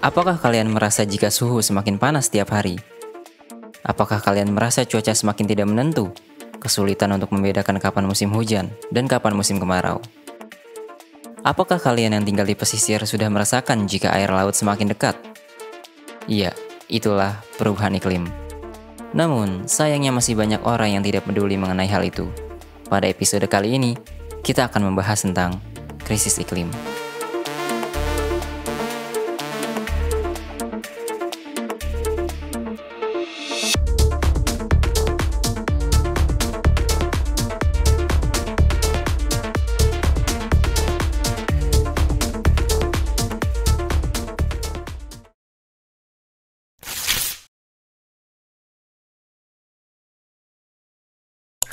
Apakah kalian merasa jika suhu semakin panas setiap hari? Apakah kalian merasa cuaca semakin tidak menentu? Kesulitan untuk membedakan kapan musim hujan dan kapan musim kemarau? Apakah kalian yang tinggal di pesisir sudah merasakan jika air laut semakin dekat? Iya, itulah perubahan iklim. Namun, sayangnya masih banyak orang yang tidak peduli mengenai hal itu. Pada episode kali ini, kita akan membahas tentang krisis iklim.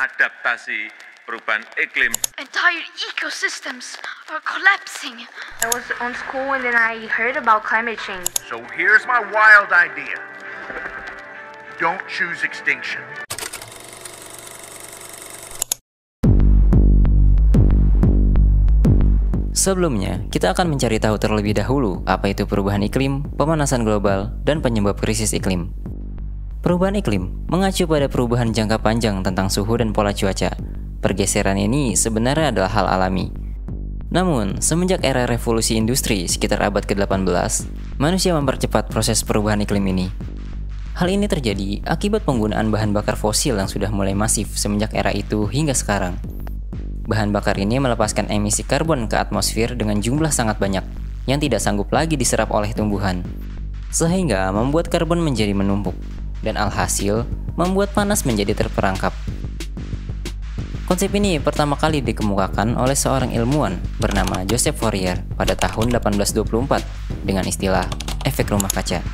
Adaptasi perubahan iklim. Entire ecosystems are collapsing. I was on school and then I heard about climate change. So here's my wild idea. Don't choose extinction. Sebelumnya, kita akan mencari tahu terlebih dahulu apa itu perubahan iklim, pemanasan global, dan penyebab krisis iklim. Perubahan iklim mengacu pada perubahan jangka panjang tentang suhu dan pola cuaca. Pergeseran ini sebenarnya adalah hal alami. Namun, semenjak era revolusi industri sekitar abad ke-18, manusia mempercepat proses perubahan iklim ini. Hal ini terjadi akibat penggunaan bahan bakar fosil yang sudah mulai masif semenjak era itu hingga sekarang. Bahan bakar ini melepaskan emisi karbon ke atmosfer dengan jumlah sangat banyak, yang tidak sanggup lagi diserap oleh tumbuhan, sehingga membuat karbon menjadi menumpuk. Dan alhasil, membuat panas menjadi terperangkap. Konsep ini pertama kali dikemukakan oleh seorang ilmuwan bernama Joseph Fourier pada tahun 1824 dengan istilah efek rumah kaca.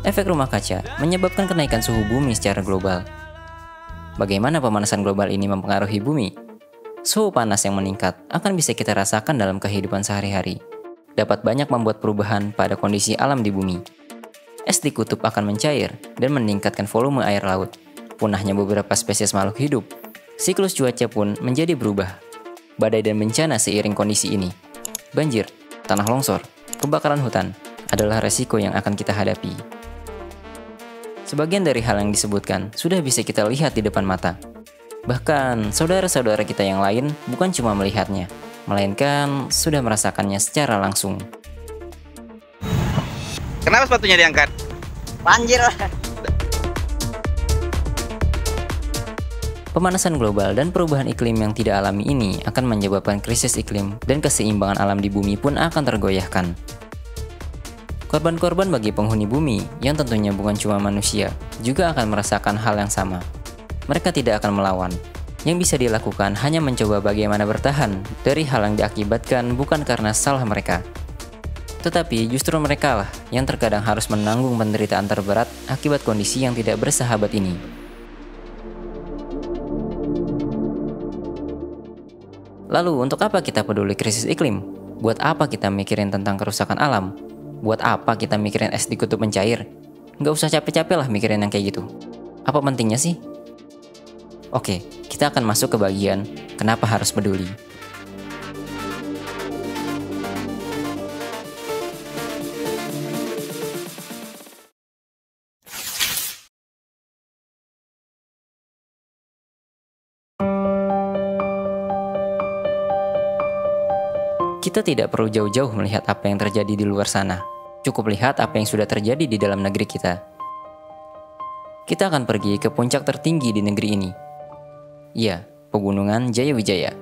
Efek rumah kaca menyebabkan kenaikan suhu bumi secara global. Bagaimana pemanasan global ini mempengaruhi bumi? Suhu panas yang meningkat akan bisa kita rasakan dalam kehidupan sehari-hari. Dapat banyak membuat perubahan pada kondisi alam di bumi. Es di kutub akan mencair dan meningkatkan volume air laut. Punahnya beberapa spesies makhluk hidup. Siklus cuaca pun menjadi berubah. Badai dan bencana seiring kondisi ini. Banjir, tanah longsor, kebakaran hutan adalah resiko yang akan kita hadapi. Sebagian dari hal yang disebutkan sudah bisa kita lihat di depan mata. Bahkan saudara-saudara kita yang lain bukan cuma melihatnya, melainkan sudah merasakannya secara langsung. Kenapa sepatunya diangkat? Banjir lah. Pemanasan global dan perubahan iklim yang tidak alami ini akan menyebabkan krisis iklim dan keseimbangan alam di bumi pun akan tergoyahkan. Korban-korban bagi penghuni bumi, yang tentunya bukan cuma manusia, juga akan merasakan hal yang sama. Mereka tidak akan melawan. Yang bisa dilakukan hanya mencoba bagaimana bertahan dari hal yang diakibatkan bukan karena salah mereka. Tetapi justru mereka lah yang terkadang harus menanggung penderitaan terberat akibat kondisi yang tidak bersahabat ini. Lalu untuk apa kita peduli krisis iklim? Buat apa kita mikirin tentang kerusakan alam? Buat apa kita mikirin es di kutub mencair? Nggak usah capek-capek lah mikirin yang kayak gitu. Apa pentingnya sih? Oke, kita akan masuk ke bagian kenapa harus peduli. Kita tidak perlu jauh-jauh melihat apa yang terjadi di luar sana. Cukup lihat apa yang sudah terjadi di dalam negeri kita. Kita akan pergi ke puncak tertinggi di negeri ini. Ya, pegunungan Jayawijaya.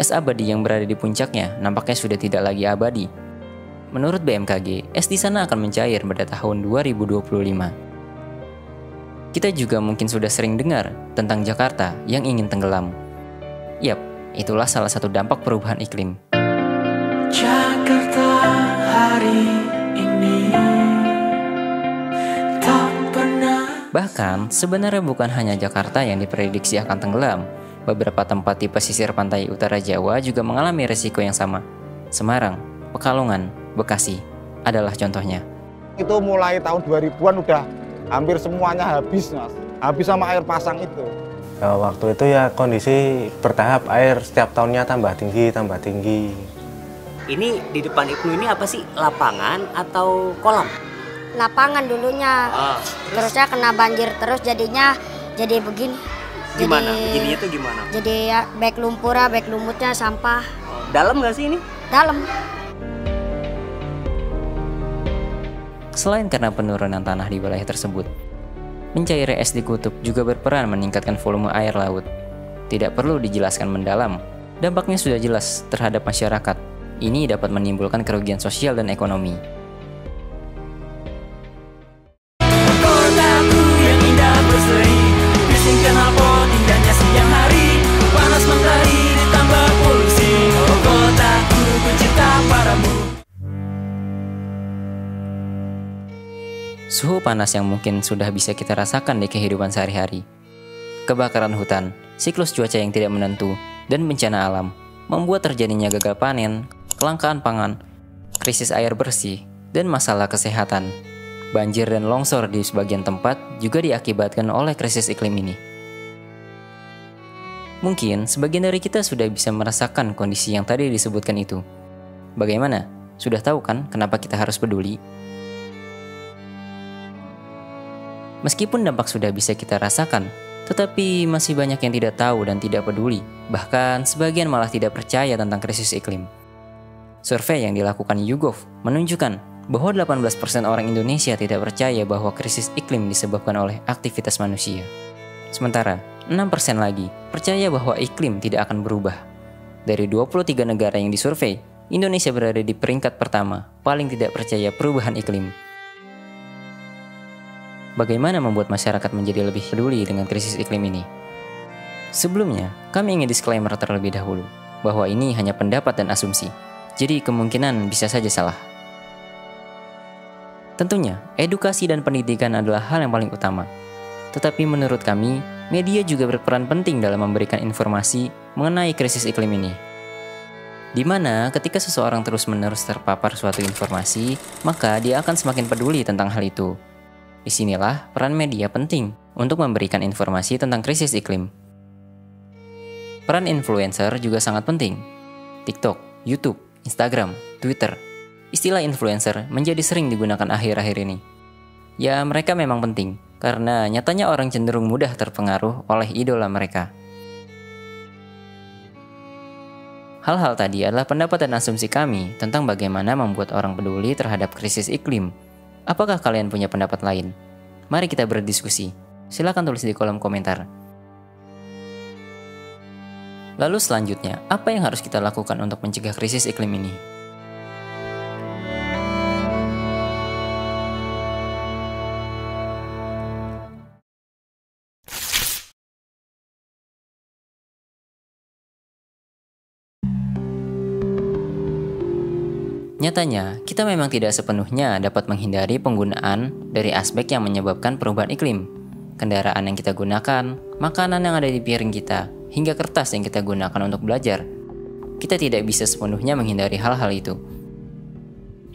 Es abadi yang berada di puncaknya nampaknya sudah tidak lagi abadi. Menurut BMKG, es di sana akan mencair pada tahun 2025. Kita juga mungkin sudah sering dengar tentang Jakarta yang ingin tenggelam. Yap, itulah salah satu dampak perubahan iklim. Jakarta hari ini tak pernah. Bahkan, sebenarnya bukan hanya Jakarta yang diprediksi akan tenggelam. Beberapa tempat di pesisir pantai utara Jawa juga mengalami resiko yang sama. Semarang, Pekalongan, Bekasi adalah contohnya. Itu mulai tahun 2000-an udah hampir semuanya habis, Mas. Habis sama air pasang itu. Waktu itu ya kondisi bertahap, air setiap tahunnya tambah tinggi. Ini di depan Ibnu ini apa sih? Lapangan atau kolam? Lapangan dulunya. Terusnya kena banjir terus jadinya jadi begini. Gimana? Begininya tuh gimana? Jadi ya baik lumpurnya, baik lumutnya, sampah. Dalam nggak sih ini? Dalam. Selain karena penurunan tanah di wilayah tersebut, mencairnya es di kutub juga berperan meningkatkan volume air laut. Tidak perlu dijelaskan mendalam, dampaknya sudah jelas terhadap masyarakat. Ini dapat menimbulkan kerugian sosial dan ekonomi. Kotaku yang indah berseri, bising knalpot indahnya siang hari, panas mentari ditambah polusi. Oh kotaku pencipta padamu. Suhu panas yang mungkin sudah bisa kita rasakan di kehidupan sehari-hari. Kebakaran hutan, siklus cuaca yang tidak menentu, dan bencana alam membuat terjadinya gagal panen, kelangkaan pangan, krisis air bersih, dan masalah kesehatan. Banjir dan longsor di sebagian tempat juga diakibatkan oleh krisis iklim ini. Mungkin sebagian dari kita sudah bisa merasakan kondisi yang tadi disebutkan itu. Bagaimana? Sudah tahu kan kenapa kita harus peduli? Meskipun dampak sudah bisa kita rasakan, tetapi masih banyak yang tidak tahu dan tidak peduli. Bahkan sebagian malah tidak percaya tentang krisis iklim. Survei yang dilakukan YouGov menunjukkan bahwa 18% orang Indonesia tidak percaya bahwa krisis iklim disebabkan oleh aktivitas manusia. Sementara 6% lagi percaya bahwa iklim tidak akan berubah. Dari 23 negara yang disurvei, Indonesia berada di peringkat pertama paling tidak percaya perubahan iklim. Bagaimana membuat masyarakat menjadi lebih peduli dengan krisis iklim ini? Sebelumnya, kami ingin disclaimer terlebih dahulu bahwa ini hanya pendapat dan asumsi, jadi kemungkinan bisa saja salah. Tentunya, edukasi dan pendidikan adalah hal yang paling utama. Tetapi menurut kami, media juga berperan penting dalam memberikan informasi mengenai krisis iklim ini. Di mana ketika seseorang terus-menerus terpapar suatu informasi, maka dia akan semakin peduli tentang hal itu. Disinilah peran media penting untuk memberikan informasi tentang krisis iklim. Peran influencer juga sangat penting. TikTok, YouTube, Instagram, Twitter. Istilah influencer menjadi sering digunakan akhir-akhir ini. Ya, mereka memang penting, karena nyatanya orang cenderung mudah terpengaruh oleh idola mereka. Hal-hal tadi adalah pendapat dan asumsi kami tentang bagaimana membuat orang peduli terhadap krisis iklim. Apakah kalian punya pendapat lain? Mari kita berdiskusi. Silakan tulis di kolom komentar. Lalu selanjutnya, apa yang harus kita lakukan untuk mencegah krisis iklim ini? Nyatanya, kita memang tidak sepenuhnya dapat menghindari penggunaan dari aspek yang menyebabkan perubahan iklim. Kendaraan yang kita gunakan, makanan yang ada di piring kita, hingga kertas yang kita gunakan untuk belajar. Kita tidak bisa sepenuhnya menghindari hal-hal itu.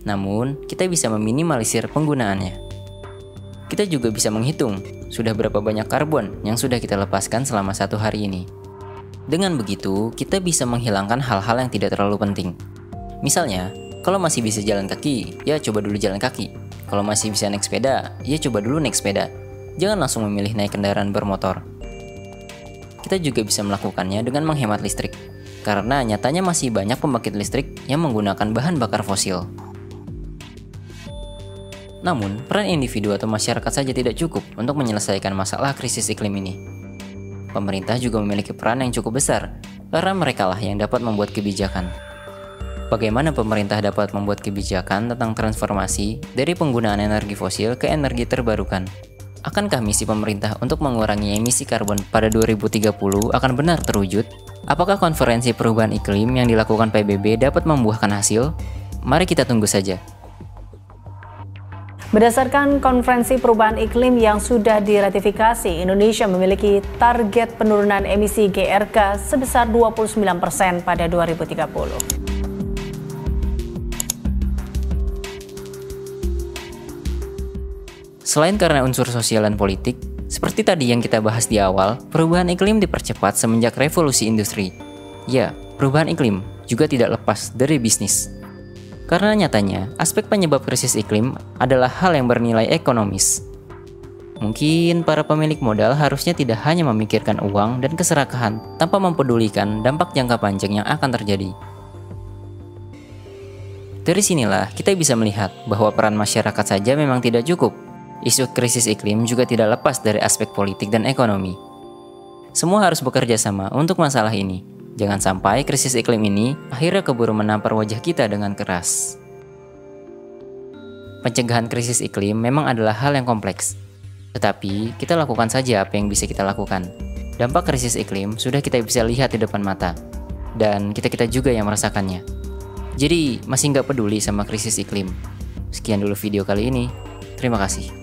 Namun, kita bisa meminimalisir penggunaannya. Kita juga bisa menghitung sudah berapa banyak karbon yang sudah kita lepaskan selama 1 hari ini. Dengan begitu, kita bisa menghilangkan hal-hal yang tidak terlalu penting. Misalnya, kalau masih bisa jalan kaki, ya coba dulu jalan kaki. Kalau masih bisa naik sepeda, ya coba dulu naik sepeda. Jangan langsung memilih naik kendaraan bermotor. Kita juga bisa melakukannya dengan menghemat listrik, karena nyatanya masih banyak pembangkit listrik yang menggunakan bahan bakar fosil. Namun, peran individu atau masyarakat saja tidak cukup untuk menyelesaikan masalah krisis iklim ini. Pemerintah juga memiliki peran yang cukup besar, karena merekalah yang dapat membuat kebijakan. Bagaimana pemerintah dapat membuat kebijakan tentang transformasi dari penggunaan energi fosil ke energi terbarukan? Akankah misi pemerintah untuk mengurangi emisi karbon pada 2030 akan benar terwujud? Apakah konferensi perubahan iklim yang dilakukan PBB dapat membuahkan hasil? Mari kita tunggu saja. Berdasarkan konferensi perubahan iklim yang sudah diratifikasi, Indonesia memiliki target penurunan emisi GRK sebesar 29% pada 2030. Selain karena unsur sosial dan politik, Seperti tadi yang kita bahas di awal, perubahan iklim dipercepat semenjak revolusi industri. Ya, perubahan iklim juga tidak lepas dari bisnis. Karena nyatanya, aspek penyebab krisis iklim adalah hal yang bernilai ekonomis. Mungkin para pemilik modal harusnya tidak hanya memikirkan uang dan keserakahan tanpa mempedulikan dampak jangka panjang yang akan terjadi. Dari sinilah kita bisa melihat bahwa peran masyarakat saja memang tidak cukup. Isu krisis iklim juga tidak lepas dari aspek politik dan ekonomi. Semua harus bekerja sama untuk masalah ini. Jangan sampai krisis iklim ini akhirnya keburu menampar wajah kita dengan keras. Pencegahan krisis iklim memang adalah hal yang kompleks. Tetapi kita lakukan saja apa yang bisa kita lakukan. Dampak krisis iklim sudah kita bisa lihat di depan mata. Dan kita-kita juga yang merasakannya. Jadi masih nggak peduli sama krisis iklim. Sekian dulu video kali ini. Terima kasih.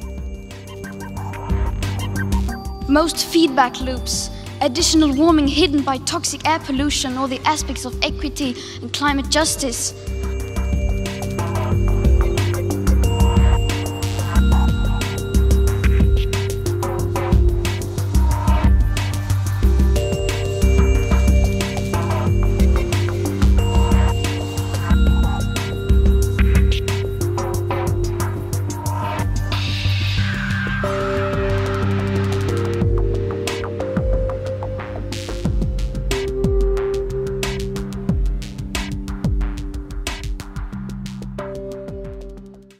Most feedback loops, additional warming hidden by toxic air pollution, or the aspects of equity and climate justice